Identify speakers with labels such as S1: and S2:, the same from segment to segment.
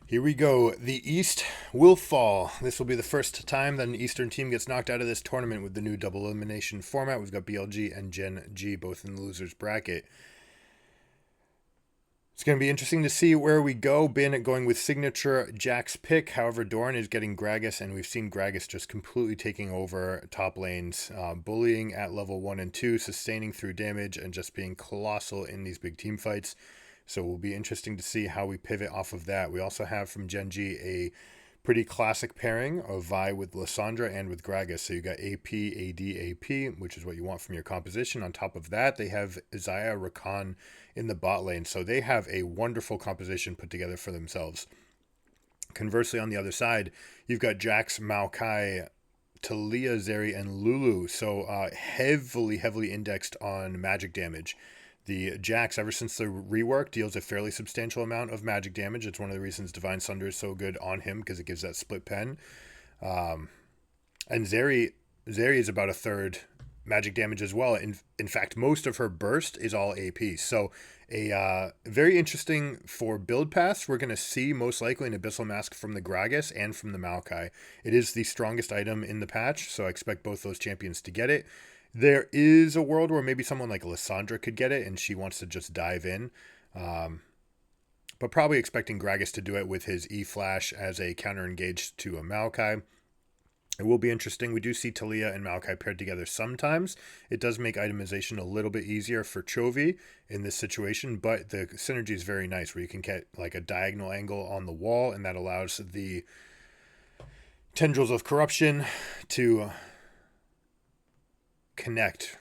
S1: Here we go. The East will fall. This will be the first time that an Eastern team gets knocked out of this tournament with the new double elimination format. We've got BLG and GenG both in the losers bracket. It's going to be interesting to see where we go. Bin going with signature Jack's pick. However, Doran is getting Gragas, and we've seen Gragas just completely taking over top lanes, bullying at level 1 and 2, sustaining through damage, and just being colossal in these big team fights. So it will be interesting to see how we pivot off of that. We also have from GenG a pretty classic pairing of Vi with Lissandra and with Gragas. So you got AP, AD, AP, which is what you want from your composition. On top of that, they have Isaiah Rakan in the bot lane. So they have a wonderful composition put together for themselves. Conversely, on the other side, you've got Jax, Maokai, Talia, Zeri, and Lulu. So heavily indexed on magic damage. The Jax, ever since the rework, deals a fairly substantial amount of magic damage. It's one of the reasons Divine Sunder is so good on him, because it gives that split pen. And Zeri is about a third magic damage as well. In fact, most of her burst is all AP. So a very interesting for build paths. We're going to see most likely an Abyssal Mask from the Gragas and from the Maokai. It is the strongest item in the patch, so I expect both those champions to get it. There is a world where maybe someone like Lissandra could get it and she wants to just dive in. But probably expecting Gragas to do it with his E-Flash as a counter-engage to a Maokai. It will be interesting. We do see Talia and Maokai paired together sometimes. It does make itemization a little bit easier for Chovy in this situation, but the synergy is very nice where you can get like a diagonal angle on the wall, and that allows the Tendrils of Corruption to connect,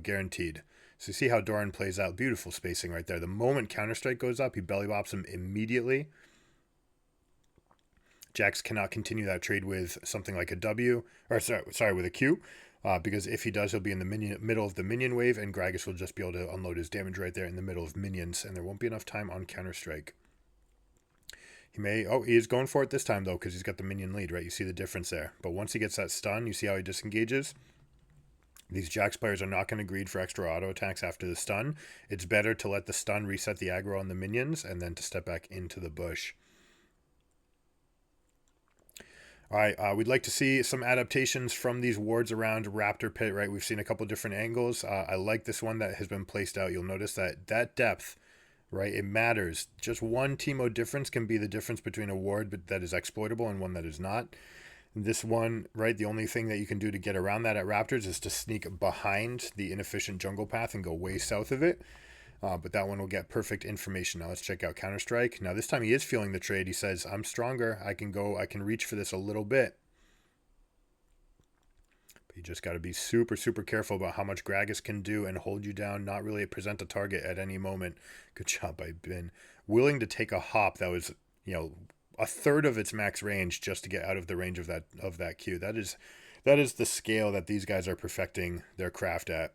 S1: guaranteed. So you see how Doran plays out. Beautiful spacing right there. The moment Counter-Strike goes up, he belly bops him immediately. Jax cannot continue that trade with something like a W, or sorry, with a Q, because if he does, he'll be in the middle of the minion wave, and Gragas will just be able to unload his damage right there in the middle of minions, and there won't be enough time on Counter-Strike. He is going for it this time, though, because he's got the minion lead, right? You see the difference there. But once he gets that stun, you see how he disengages? These Jax players are not going to greed for extra auto attacks after the stun. It's better to let the stun reset the aggro on the minions and then to step back into the bush. All right, we'd like to see some adaptations from these wards around Raptor Pit, right? We've seen a couple different angles. I like this one that has been placed out. You'll notice that depth, right? It matters. Just one Teemo difference can be the difference between a ward that is exploitable and one that is not. This one, right, the only thing that you can do to get around that at Raptors is to sneak behind the inefficient jungle path and go way south of it. But that one will get perfect information. Now let's check out Counter-Strike. Now this time he is feeling the trade. He says, I'm stronger. I can reach for this a little bit. But you just got to be super careful about how much Gragas can do and hold you down, not really present a target at any moment. Good job by Bin. Willing to take a hop that was, a third of its max range just to get out of the range of that Q. That is the scale that these guys are perfecting their craft at.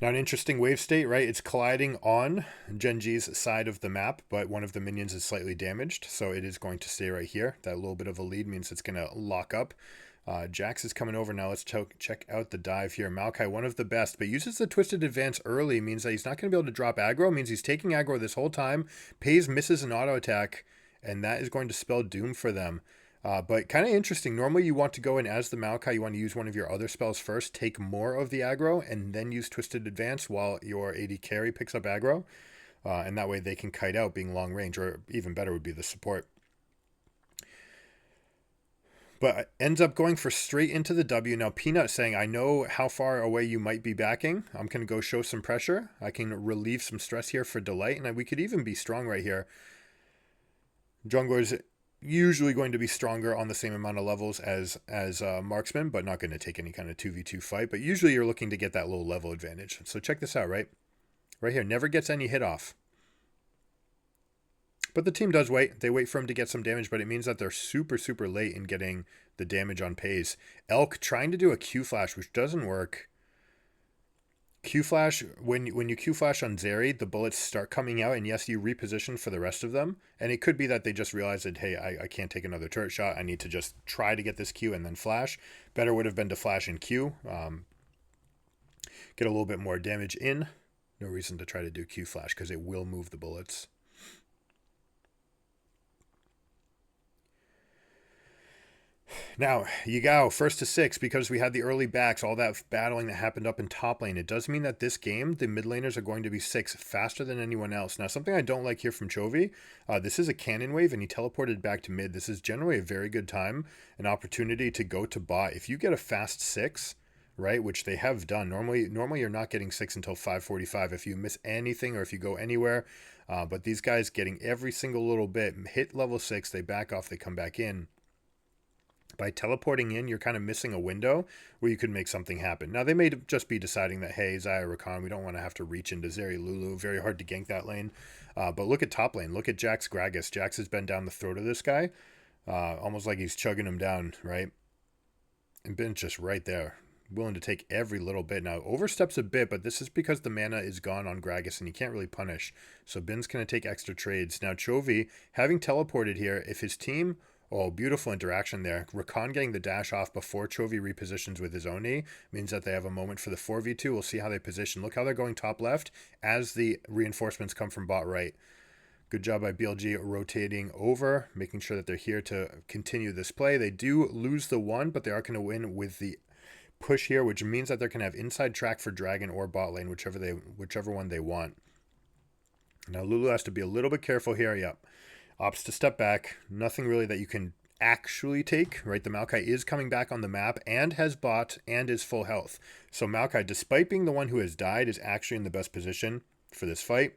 S1: Now an interesting wave state, right? It's colliding on GenG's side of the map, but one of the minions is slightly damaged, so it is going to stay right here. That little bit of a lead means it's going to lock up. Jax is coming over now. Let's check out the dive here. Maokai, one of the best, but uses the Twisted Advance early, means that he's not going to be able to drop aggro, means he's taking aggro this whole time. Pays, misses an auto attack, and that is going to spell doom for them. But kind of interesting. Normally you want to go in as the Maokai, you want to use one of your other spells first, take more of the aggro, and then use Twisted Advance while your AD carry picks up aggro. And that way they can kite out being long range, or even better would be the support. But ends up going for straight into the W. Now, Peanut saying, I know how far away you might be backing. I'm going to go show some pressure. I can relieve some stress here for Delight, and we could even be strong right here. Jungler's usually going to be stronger on the same amount of levels as Marksman, but not going to take any kind of 2v2 fight. But usually you're looking to get that low level advantage. So check this out, right? Right here, never gets any hit off. But the team does wait. They wait for him to get some damage, but it means that they're super late in getting the damage on Pays. Elk trying to do a Q-Flash, which doesn't work. Q-Flash, when you Q-Flash on Zeri, the bullets start coming out, and yes, you reposition for the rest of them. And it could be that they just realized that, hey, I can't take another turret shot. I need to just try to get this Q and then flash. Better would have been to flash and Q. Get a little bit more damage in. No reason to try to do Q-Flash because it will move the bullets. Now, Yagao, first to 6, because we had the early backs, all that battling that happened up in top lane. It does mean that this game, the mid laners are going to be 6 faster than anyone else. Now, something I don't like here from Chovy, this is a cannon wave, and he teleported back to mid. This is generally a very good time, an opportunity to go to bot. If you get a fast 6, right, which they have done, normally you're not getting 6 until 5:45 if you miss anything or if you go anywhere. But these guys getting every single little bit, hit level 6, they back off, they come back in. By teleporting in, you're kind of missing a window where you could make something happen. Now, they may just be deciding that, hey, Xayah Rakan, we don't want to have to reach into Zeri Lulu. Very hard to gank that lane. But look at top lane. Look at Jax Gragas. Jax has been down the throat of this guy, almost like he's chugging him down, right? And Ben's just right there, willing to take every little bit. Now, oversteps a bit, but this is because the mana is gone on Gragas, and he can't really punish. So Ben's going to take extra trades. Now, Chovy, having teleported here, if his team... Oh, beautiful interaction there. Rakan getting the dash off before Chovy repositions with his own E means that they have a moment for the 4v2. We'll see how they position. Look how they're going top left as the reinforcements come from bot right. Good job by BLG rotating over, making sure that they're here to continue this play. They do lose the 1, but they are going to win with the push here, which means that they're going to have inside track for Dragon or bot lane, whichever one they want. Now Lulu has to be a little bit careful here. Yep. Opts to step back. Nothing really that you can actually take, right? The Maokai is coming back on the map and has bot and is full health. So Maokai, despite being the one who has died, is actually in the best position for this fight.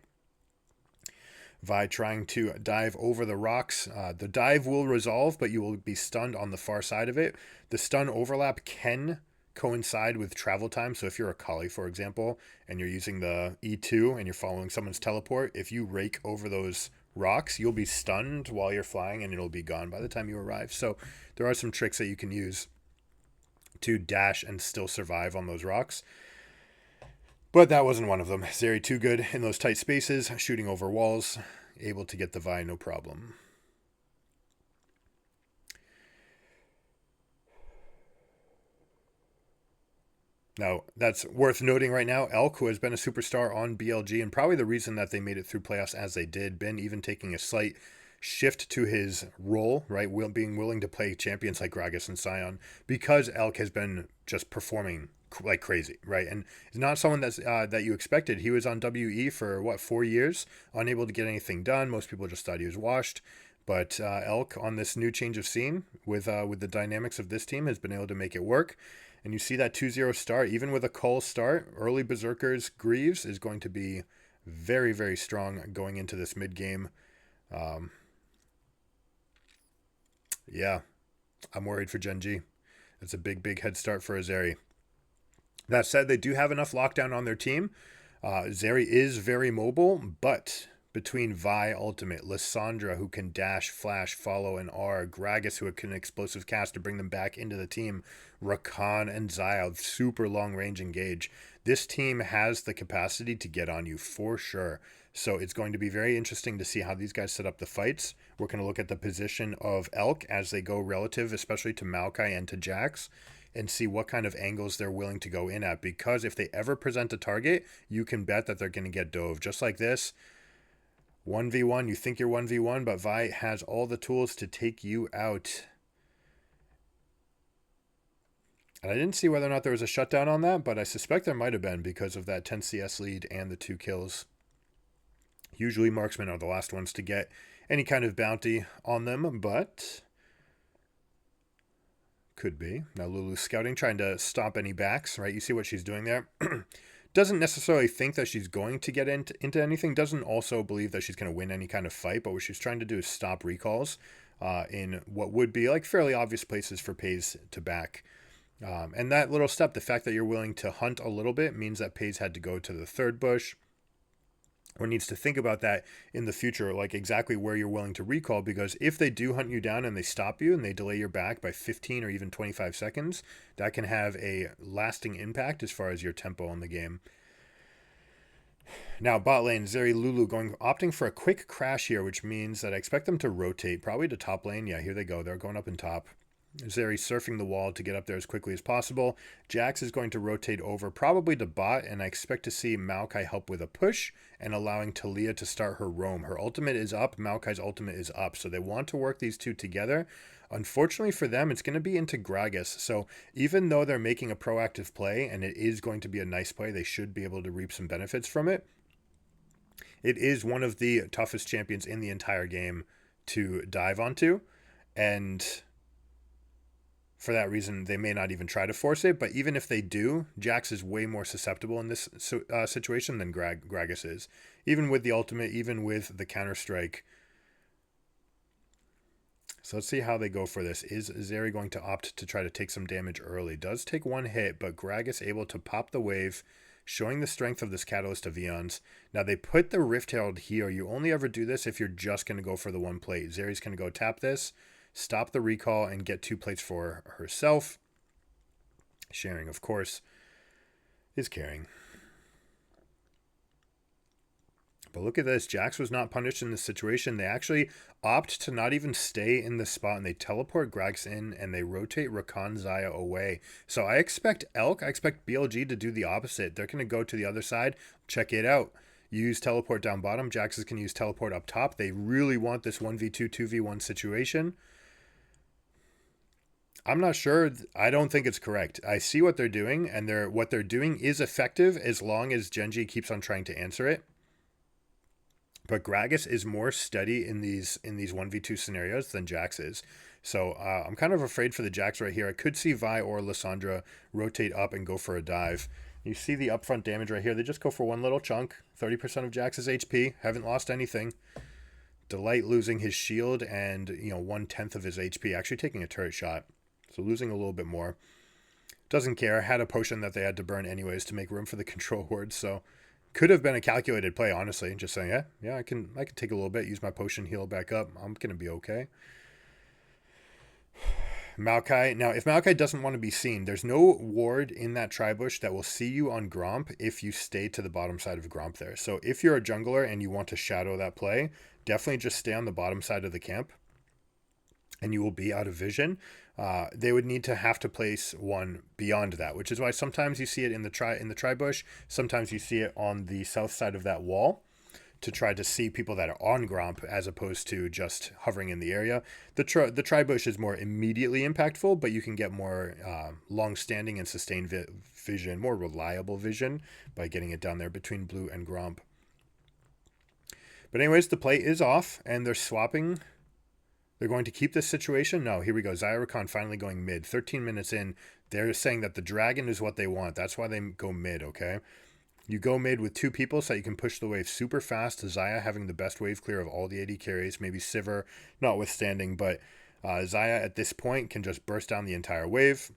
S1: Vi trying to dive over the rocks. The dive will resolve, but you will be stunned on the far side of it. The stun overlap can coincide with travel time. So if you're a Kali, for example, and you're using the E2 and you're following someone's teleport, if you rake over those rocks, you'll be stunned while you're flying and it'll be gone by the time you arrive. So there are some tricks that you can use to dash and still survive on those rocks. But that wasn't one of them. Zeri too good in those tight spaces, shooting over walls, able to get the Vi no problem. Now, that's worth noting right now. Elk, who has been a superstar on BLG, and probably the reason that they made it through playoffs as they did, been even taking a slight shift to his role, right? Being willing to play champions like Gragas and Sion, because Elk has been just performing like crazy, right? And he's not someone that's that you expected. He was on WE for, 4 years, unable to get anything done. Most people just thought he was washed. But Elk, on this new change of scene with the dynamics of this team, has been able to make it work. And you see that 2-0 start, even with a Cole start, early Berserkers Greaves is going to be very, very strong going into this mid-game. Yeah, I'm worried for GenG. It's a big, big head start for Azeri. That said, they do have enough lockdown on their team. Zeri is very mobile, but between Vi Ultimate, Lissandra, who can dash, flash, follow, and R, Gragas, who can explosive cast to bring them back into the team, Rakan and Xayah, super long range engage. This team has the capacity to get on you for sure. So it's going to be very interesting to see how these guys set up the fights. We're going to look at the position of Elk as they go relative, especially to Maokai and to Jax, and see what kind of angles they're willing to go in at. Because if they ever present a target, you can bet that they're going to get dove. Just like this, 1v1, you think you're 1v1, but Vi has all the tools to take you out. And I didn't see whether or not there was a shutdown on that, but I suspect there might have been because of that 10 CS lead and the 2 kills. Usually marksmen are the last ones to get any kind of bounty on them, but could be. Now Lulu's scouting, trying to stop any backs, right? You see what she's doing there. Doesn't necessarily think that she's going to get into anything. Doesn't also believe that she's going to win any kind of fight, but what she's trying to do is stop recalls in what would be like fairly obvious places for Pays to back. And that little step, the fact that you're willing to hunt a little bit, means that Pays had to go to the third bush, or needs to think about that in the future, like exactly where you're willing to recall, because if they do hunt you down and they stop you and they delay your back by 15 or even 25 seconds, that can have a lasting impact as far as your tempo in the game. Now bot lane, Zeri Lulu opting for a quick crash here, which means that I expect them to rotate probably to top lane. Yeah, here they go. They're going up in top. Zeri surfing the wall to get up there as quickly as possible. Jax is going to rotate over probably to bot, and I expect to see Maokai help with a push and allowing Talia to start her roam. Her ultimate is up, Maokai's ultimate is up, so they want to work these two together. Unfortunately for them, it's going to be into Gragas, so even though they're making a proactive play, and it is going to be a nice play, they should be able to reap some benefits from it. It is one of the toughest champions in the entire game to dive onto, and for that reason, they may not even try to force it. But even if they do, Jax is way more susceptible in this situation than Gragas is. Even with the ultimate, even with the counter-strike. So let's see how they go for this. Is Zeri going to opt to try to take some damage early? Does take one hit, but Gragas able to pop the wave, showing the strength of this Catalyst of Eons. Now, they put the Rift Herald here. You only ever do this if you're just going to go for the one plate. Zeri's going to go tap this, stop the recall, and get 2 plates for herself. Sharing, of course, is caring. But look at this. Jax was not punished in this situation. They actually opt to not even stay in the spot, and they teleport Gragas in, and they rotate Rakan Xayah away. So I expect I expect BLG to do the opposite. They're going to go to the other side. Check it out. Use teleport down bottom. Jax is going to use teleport up top. They really want this 1v2, 2v1 situation. I'm not sure. I don't think it's correct. I see what they're doing, and what they're doing is effective as long as GenG keeps on trying to answer it. But Gragas is more steady in these 1v2 scenarios than Jax is. So I'm kind of afraid for the Jax right here. I could see Vi or Lissandra rotate up and go for a dive. You see the upfront damage right here. They just go for one little chunk. 30% of Jax's HP. Haven't lost anything. Delight losing his shield and 1/10 of his HP. Actually taking a turret shot. So losing a little bit more. Doesn't care. Had a potion that they had to burn anyways to make room for the control ward. So could have been a calculated play, honestly. Just saying, yeah, I can take a little bit, use my potion, heal back up. I'm going to be okay. Maokai. Now, if Maokai doesn't want to be seen, there's no ward in that tri-bush that will see you on Gromp if you stay to the bottom side of Gromp there. So if you're a jungler and you want to shadow that play, definitely just stay on the bottom side of the camp and you will be out of vision. They would need to have to place one beyond that, which is why sometimes you see it in the tri-bush, sometimes you see it on the south side of that wall to try to see people that are on Gromp as opposed to just hovering in the area. The tri-bush is more immediately impactful, but you can get more long-standing and sustained vision, more reliable vision by getting it down there between blue and Gromp. But anyways, the play is off, and they're swapping. They're going to keep this situation? No, here we go. Xayah Rakan finally going mid. 13 minutes in, they're saying that the dragon is what they want. That's why they go mid, okay? You go mid with 2 people so you can push the wave super fast. Xayah having the best wave clear of all the AD carries. Maybe Sivir notwithstanding, but Xayah at this point can just burst down the entire wave.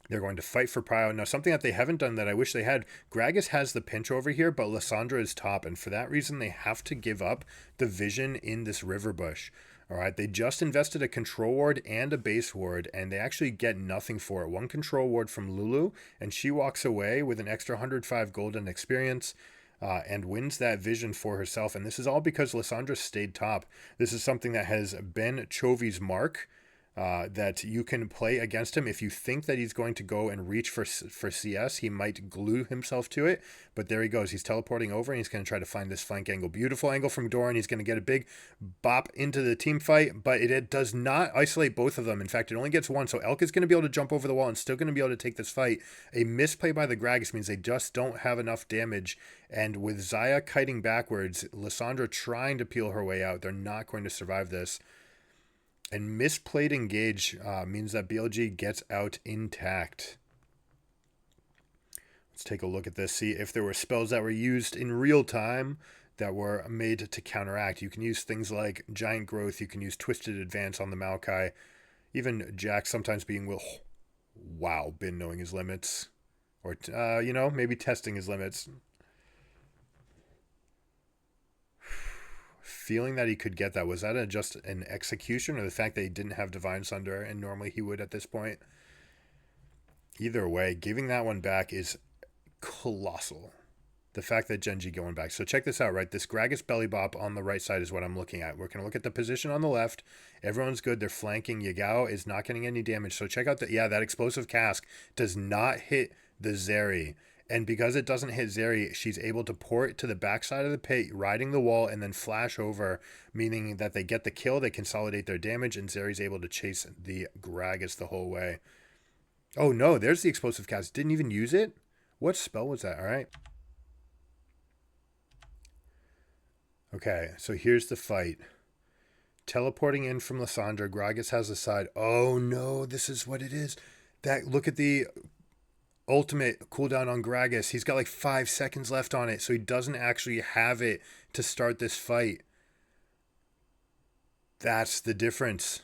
S1: They're going to fight for prio. Now, something that they haven't done that I wish they had, Gragas has the pinch over here, but Lissandra is top, and for that reason, they have to give up the vision in this river bush. All right, they just invested a control ward and a base ward, and they actually get nothing for it. 1 control ward from Lulu, and she walks away with an extra 105 golden experience and wins that vision for herself. And this is all because Lissandra stayed top. This is something that has been Chovy's mark. That you can play against him. If you think that he's going to go and reach for CS, he might glue himself to it. But there he goes. He's teleporting over, and he's going to try to find this flank angle. Beautiful angle from Doran. He's going to get a big bop into the team fight, but it does not isolate both of them. In fact, it only gets one. So Elk is going to be able to jump over the wall and still going to be able to take this fight. A misplay by the Gragas means they just don't have enough damage. And with Xayah kiting backwards, Lissandra trying to peel her way out, they're not going to survive this. And misplayed engage means that BLG gets out intact. Let's take a look at this. See if there were spells that were used in real time that were made to counteract. You can use things like Giant Growth. You can use Twisted Advance on the Maokai. Even Jack sometimes being Bin knowing his limits. Or, maybe testing his limits. Feeling that he could get that. Was that just an execution, or the fact that he didn't have Divine Sunder and normally he would at this point? Either way, giving that one back is colossal. The fact that GenG going back. So check this out, right? This Gragas belly bop on the right side is what I'm looking at. We're going to look at the position on the left. Everyone's good. They're flanking. Yagao is not getting any damage. So check out that. Yeah, that explosive cask does not hit the Zeri. And because it doesn't hit Zeri, she's able to pour it to the backside of the pit, riding the wall, and then flash over, meaning that they get the kill, they consolidate their damage, and Zeri's able to chase the Gragas the whole way. Oh no, there's the explosive cask. Didn't even use it? What spell was that? All right. Okay, so here's the fight. Teleporting in from Lysandra. Gragas has the side. Oh no, this is what it is. Look at the ultimate cooldown on Gragas. He's got like 5 seconds left on it, so he doesn't actually have it to start this fight. That's the difference.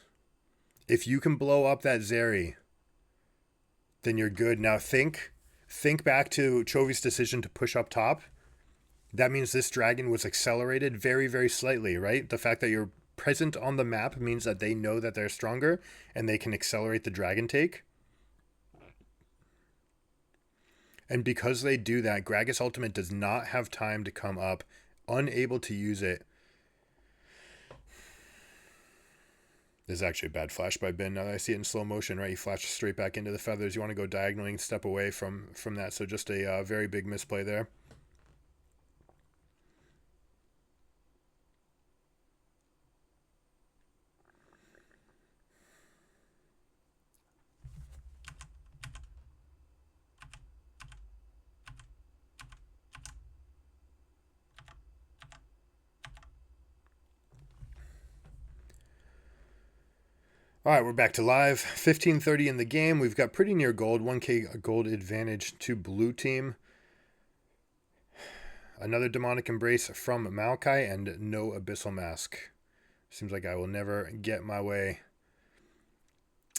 S1: If you can blow up that Zeri, then you're good. Now think back to Chovy's decision to push up top. That means this dragon was accelerated very, very slightly, right? The fact that you're present on the map means that they know that they're stronger and they can accelerate the dragon take. And because they do that, Gragas ultimate does not have time to come up, unable to use it. This is actually a bad flash by Ben. Now that I see it in slow motion, right? He flashes straight back into the feathers. You want to go diagonally and step away from that. So just a very big misplay there. All right, we're back to live. 15:30 in the game. We've got pretty near gold. 1k gold advantage to blue team. Another demonic embrace from Maokai and no abyssal mask. Seems like I will never get my way.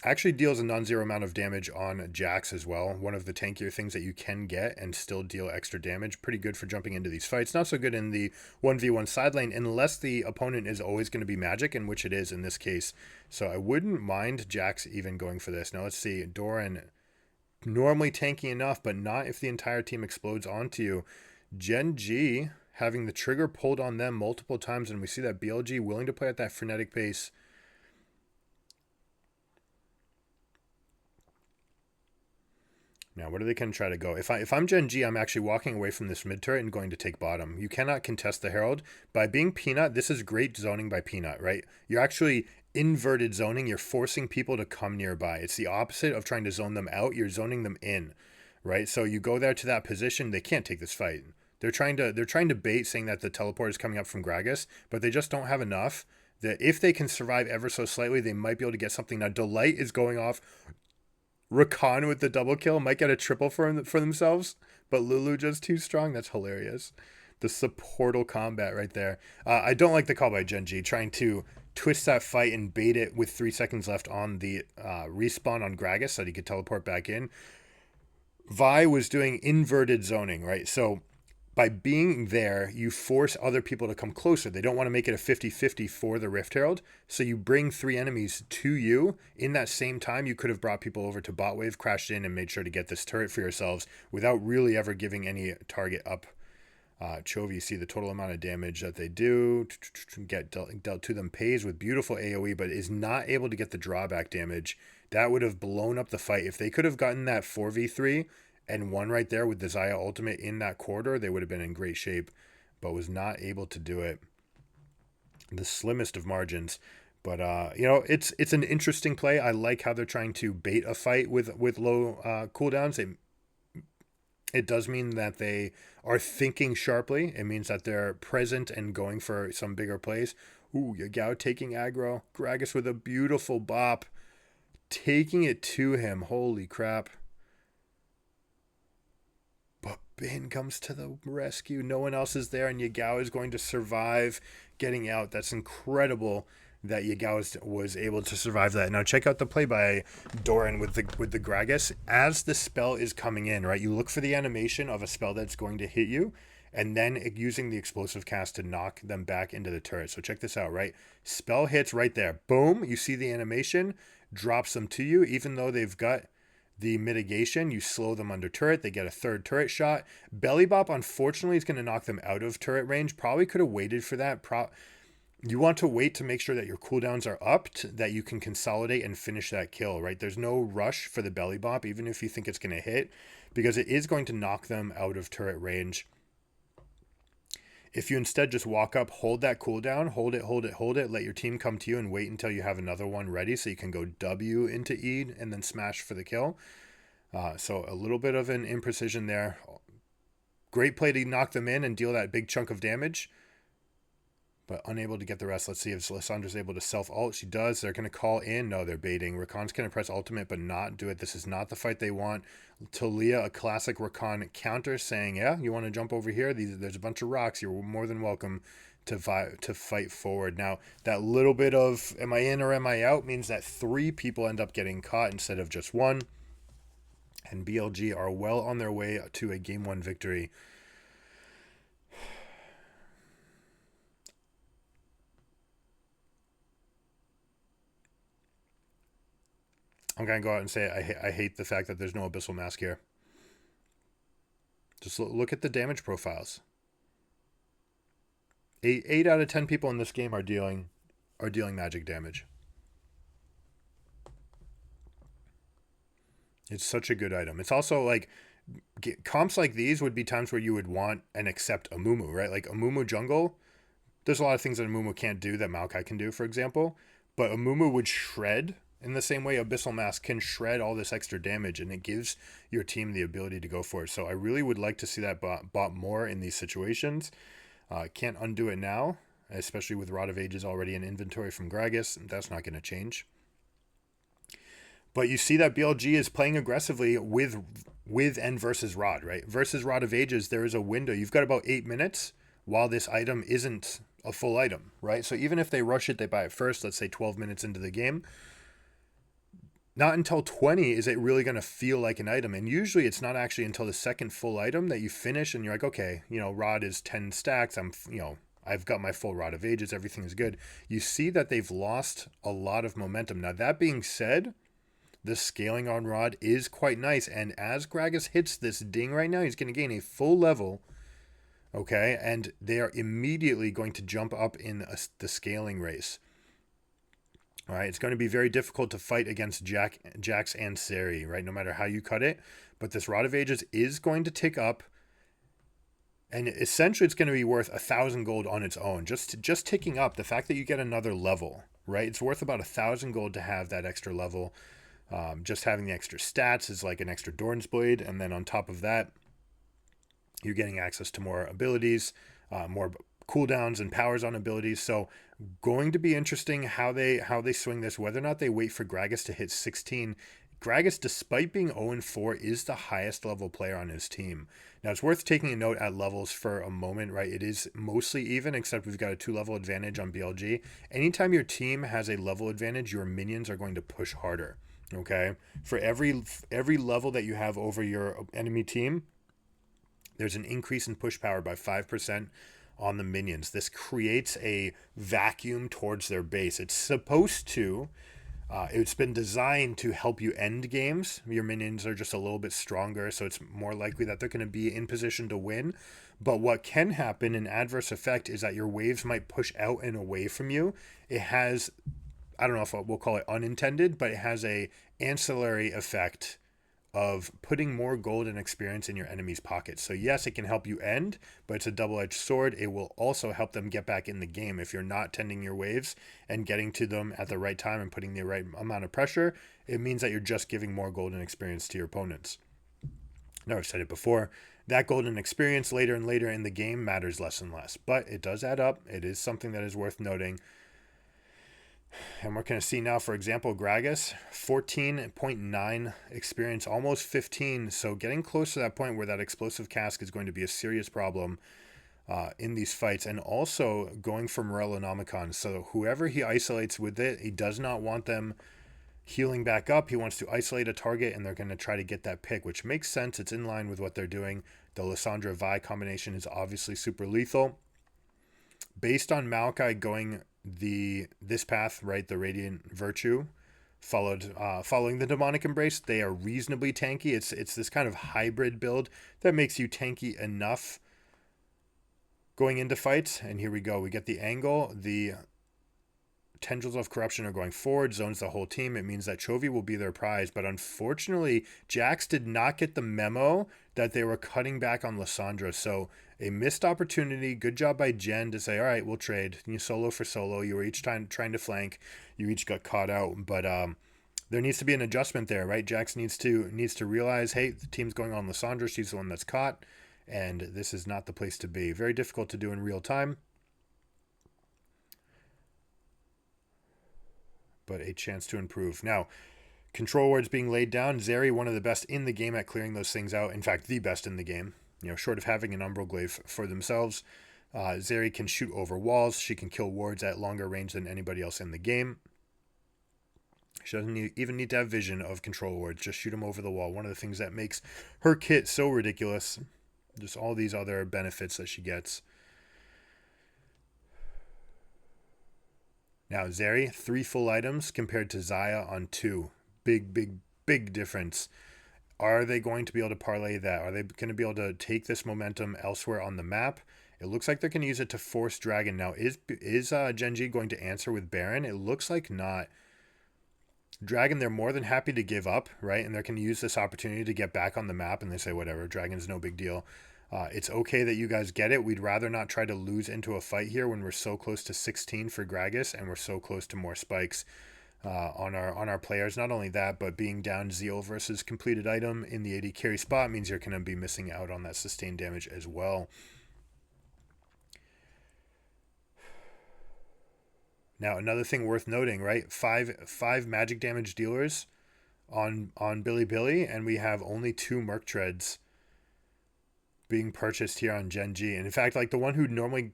S1: Actually deals a non-zero amount of damage on Jax as well. One of the tankier things that you can get and still deal extra damage. Pretty good for jumping into these fights. Not so good in the 1v1 side lane unless the opponent is always going to be magic, in which it is in this case. So I wouldn't mind Jax even going for this. Now let's see. Doran, normally tanky enough, but not if the entire team explodes onto you. GenG having the trigger pulled on them multiple times, and we see that BLG willing to play at that frenetic pace. Now, what are they going to try to go? If I'm GenG, I'm actually walking away from this mid turret and going to take bottom. You cannot contest the Herald. By being Peanut, this is great zoning by Peanut, right? You're actually inverted zoning. You're forcing people to come nearby. It's the opposite of trying to zone them out. You're zoning them in, right? So you go there to that position. They can't take this fight. They're trying to bait, saying that the teleport is coming up from Gragas, but they just don't have enough. That if they can survive ever so slightly, they might be able to get something. Now, Delight is going off. Rakan with the double kill might get a triple for themselves, but Lulu just too strong. That's hilarious. The supportal combat right there. I don't like the call by GenG, trying to twist that fight and bait it with 3 seconds left on the respawn on Gragas so that he could teleport back in. Vi was doing inverted zoning, right? So by being there, you force other people to come closer. They don't want to make it a 50-50 for the Rift Herald. So you bring 3 enemies to you. In that same time, you could have brought people over to bot wave, crashed in, and made sure to get this turret for yourselves without really ever giving any target up. Chovy, you see the total amount of damage that they do. Get dealt to them. Pays with beautiful AoE, but is not able to get the drawback damage. That would have blown up the fight. If they could have gotten that 4v3 and won right there with the Xayah ultimate in that corridor, they would have been in great shape, but was not able to do it. The slimmest of margins. But, it's an interesting play. I like how they're trying to bait a fight with low cooldowns. It does mean that they are thinking sharply. It means that they're present and going for some bigger plays. Ooh, Yagao taking aggro. Gragas with a beautiful bop. Taking it to him. Holy crap. Ben comes to the rescue. No one else is there, and Yagao is going to survive getting out. That's incredible that Yagao was able to survive that. Now check out the play by Doran with the Gragas. As the spell is coming in, right, you look for the animation of a spell that's going to hit you, and then using the explosive cast to knock them back into the turret. So check this out, right? Spell hits right there. Boom. You see the animation, drops them to you, even though they've got the mitigation, you slow them under turret, they get a third turret shot. Belly Bop, unfortunately, is going to knock them out of turret range. Probably could have waited for that. You want to wait to make sure that your cooldowns are upped, that you can consolidate and finish that kill, right? There's no rush for the Belly Bop, even if you think it's going to hit, because it is going to knock them out of turret range. If you instead just walk up, hold that cooldown, hold it, let your team come to you and wait until you have another one ready so you can go W into E and then smash for the kill. So a little bit of an imprecision there. Great play to knock them in and deal that big chunk of damage, but unable to get the rest. Let's see if Lissandra's able to self-ult. She does. They're going to call in. No, they're baiting. Rakan's going to press ultimate, but not do it. This is not the fight they want. Talia, a classic Rakan counter, saying, yeah, you want to jump over here? There's a bunch of rocks. You're more than welcome to fight forward. Now, that little bit of am I in or am I out means that 3 people end up getting caught instead of just 1. And BLG are well on their way to a Game 1 victory. I'm going to go out and say I hate the fact that there's no Abyssal Mask here. Just look at the damage profiles. 8 out of 10 people in this game are dealing magic damage. It's such a good item. It's also like comps like these would be times where you would want and accept Amumu, right? Like Amumu jungle, there's a lot of things that Amumu can't do that Maokai can do, for example. But Amumu would shred in the same way Abyssal Mask can shred all this extra damage, and it gives your team the ability to go for it. So I really would like to see that bought more in these situations. Can't undo it now, especially with Rod of Ages already in inventory from Gragas. That's not going to change. But you see that BLG is playing aggressively with and versus Rod, right? Versus Rod of Ages, there is a window. You've got about 8 minutes while this item isn't a full item, right? So even if they rush it, they buy it first, let's say 12 minutes into the game. Not until 20 is it really going to feel like an item. And usually it's not actually until the second full item that you finish and you're like, okay, Rod is 10 stacks. I've got my full Rod of Ages. Everything is good. You see that they've lost a lot of momentum. Now, that being said, the scaling on Rod is quite nice. And as Gragas hits this ding right now, he's going to gain a full level. Okay. And they are immediately going to jump up in the scaling race. All right, it's going to be very difficult to fight against Jax and Seri, right? No matter how you cut it. But this Rod of Ages is going to tick up. And essentially, it's going to be worth 1,000 gold on its own. Just ticking up, the fact that you get another level, right? It's worth about 1,000 gold to have that extra level. Just having the extra stats is like an extra Dorn's Blade. And then on top of that, you're getting access to more abilities, more cooldowns and powers on abilities. So going to be interesting how they swing this, whether or not they wait for Gragas to hit 16. Gragas, despite being 0-4, is the highest level player on his team. Now, it's worth taking a note at levels for a moment, right? It is mostly even, except we've got a 2-level advantage on BLG. Anytime your team has a level advantage, your minions are going to push harder, okay? For every level that you have over your enemy team, there's an increase in push power by 5% on the minions. This creates a vacuum towards their base. It's supposed to, it's been designed to help you end games. Your minions are just a little bit stronger, so it's more likely that they're going to be in position to win. But what can happen, an adverse effect, is that your waves might push out and away from you. It has, I don't know if we'll call it unintended, but it has a ancillary effect of putting more gold and experience in your enemy's pockets. So yes, it can help you end, but it's a double-edged sword. It will also help them get back in the game. If you're not tending your waves and getting to them at the right time and putting the right amount of pressure, it means that you're just giving more gold and experience to your opponents. Now, I've said it before, that golden experience later and later in the game matters less and less, but it does add up. It is something that is worth noting. And we're going to see now, for example, Gragas, 14.9 experience, almost 15. So getting close to that point where that explosive cask is going to be a serious problem in these fights. And also going for Morellonomicon. So whoever he isolates with it, he does not want them healing back up. He wants to isolate a target, and they're going to try to get that pick, which makes sense. It's in line with what they're doing. The Lissandra Vi combination is obviously super lethal. Based on Maokai going this path, right, the Radiant Virtue, following the Demonic Embrace. They are reasonably tanky. It's this kind of hybrid build that makes you tanky enough going into fights. And here we go. We get the angle. The Tendrils of Corruption are going forward, zones the whole team. It means that Chovy will be their prize. But unfortunately, Jax did not get the memo that they were cutting back on Lissandra. So a missed opportunity. Good job by Gen to say, all right, we'll trade. You solo for solo. You were each trying to flank. You each got caught out. But there needs to be an adjustment there, right? Jax needs to realize, hey, the team's going on Lissandra. She's the one that's caught. And this is not the place to be. Very difficult to do in real time. But a chance to improve. Now, control wards being laid down. Zeri, one of the best in the game at clearing those things out. In fact, the best in the game. Short of having an Umbral Glaive for themselves. Zeri can shoot over walls. She can kill wards at longer range than anybody else in the game. She doesn't even need to have vision of control wards. Just shoot them over the wall. One of the things that makes her kit so ridiculous. Just all these other benefits that she gets. Now, Zeri, 3 full items compared to Xayah on 2. Big difference. Are they going to be able to parlay that? Are they going to be able to take this momentum elsewhere on the map? It looks like they're going to use it to force Dragon. Now, is GenG going to answer with Baron? It looks like not. Dragon, they're more than happy to give up, right? And they're going to use this opportunity to get back on the map, and they say, whatever, Dragon's no big deal. It's okay that you guys get it. We'd rather not try to lose into a fight here when we're so close to 16 for Gragas and we're so close to more spikes on our players. Not only that, but being down Zeal versus completed item in the AD carry spot means you're going to be missing out on that sustained damage as well. Now, another thing worth noting, right? Five magic damage dealers on Billy, and we have only 2 Merc Treads being purchased here on GenG. And in fact, like the one who normally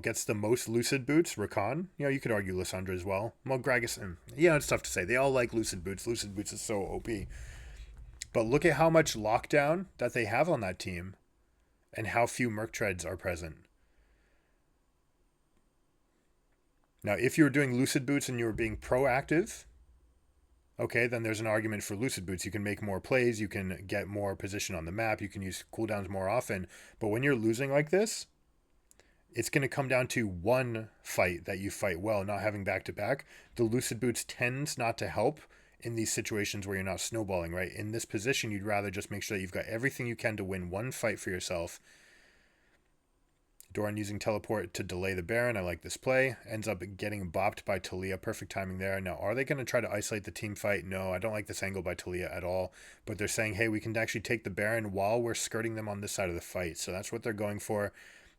S1: gets the most Lucid Boots, Rakan, you could argue Lissandra as well. Well, Gragas, it's tough to say. They all like Lucid Boots. Lucid Boots is so OP. But look at how much lockdown that they have on that team and how few Merc Treads are present. Now, if you were doing Lucid Boots and you were being proactive, okay, then there's an argument for Lucid Boots. You can make more plays. You can get more position on the map. You can use cooldowns more often. But when you're losing like this, it's going to come down to one fight that you fight well, not having back-to-back. The Lucid Boots tends not to help in these situations where you're not snowballing, right? In this position, you'd rather just make sure that you've got everything you can to win one fight for yourself. Doran using teleport to delay the Baron. I like this play. Ends up getting bopped by Taliyah. Perfect timing there. Now, are they going to try to isolate the team fight? No, I don't like this angle by Taliyah at all. But they're saying, hey, we can actually take the Baron while we're skirting them on this side of the fight. So that's what they're going for.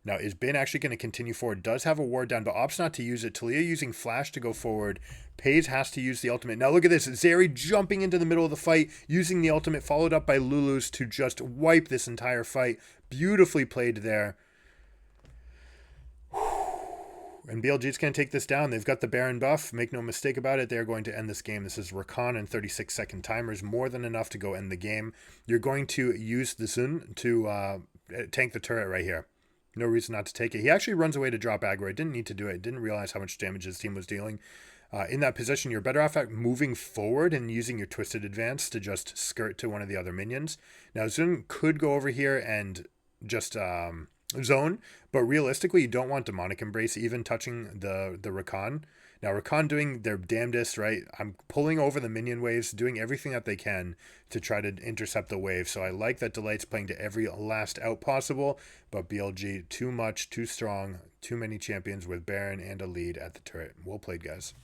S1: Now, is Bin actually going to continue forward? Does have a ward down, but opts not to use it. Taliyah using flash to go forward. Pays has to use the ultimate. Now, look at this. Zeri jumping into the middle of the fight, using the ultimate, followed up by Lulu's to just wipe this entire fight. Beautifully played there. And BLG's going to take this down. They've got the Baron buff. Make no mistake about it. They're going to end this game. This is Rakan and 36-second timers. More than enough to go end the game. You're going to use the Zun to tank the turret right here. No reason not to take it. He actually runs away to drop aggro. Didn't need to do it. Didn't realize how much damage his team was dealing. In that position, you're better off at moving forward and using your Twisted Advance to just skirt to one of the other minions. Now, Zun could go over here and just zone, but realistically you don't want Demonic Embrace even touching the Rakan. Now Rakan doing their damnedest, right? I'm pulling over the minion waves, doing everything that they can to try to intercept the wave. So I like that Delight's playing to every last out possible, but BLG too much, too strong, too many champions with Baron and a lead at the turret. Well played, guys.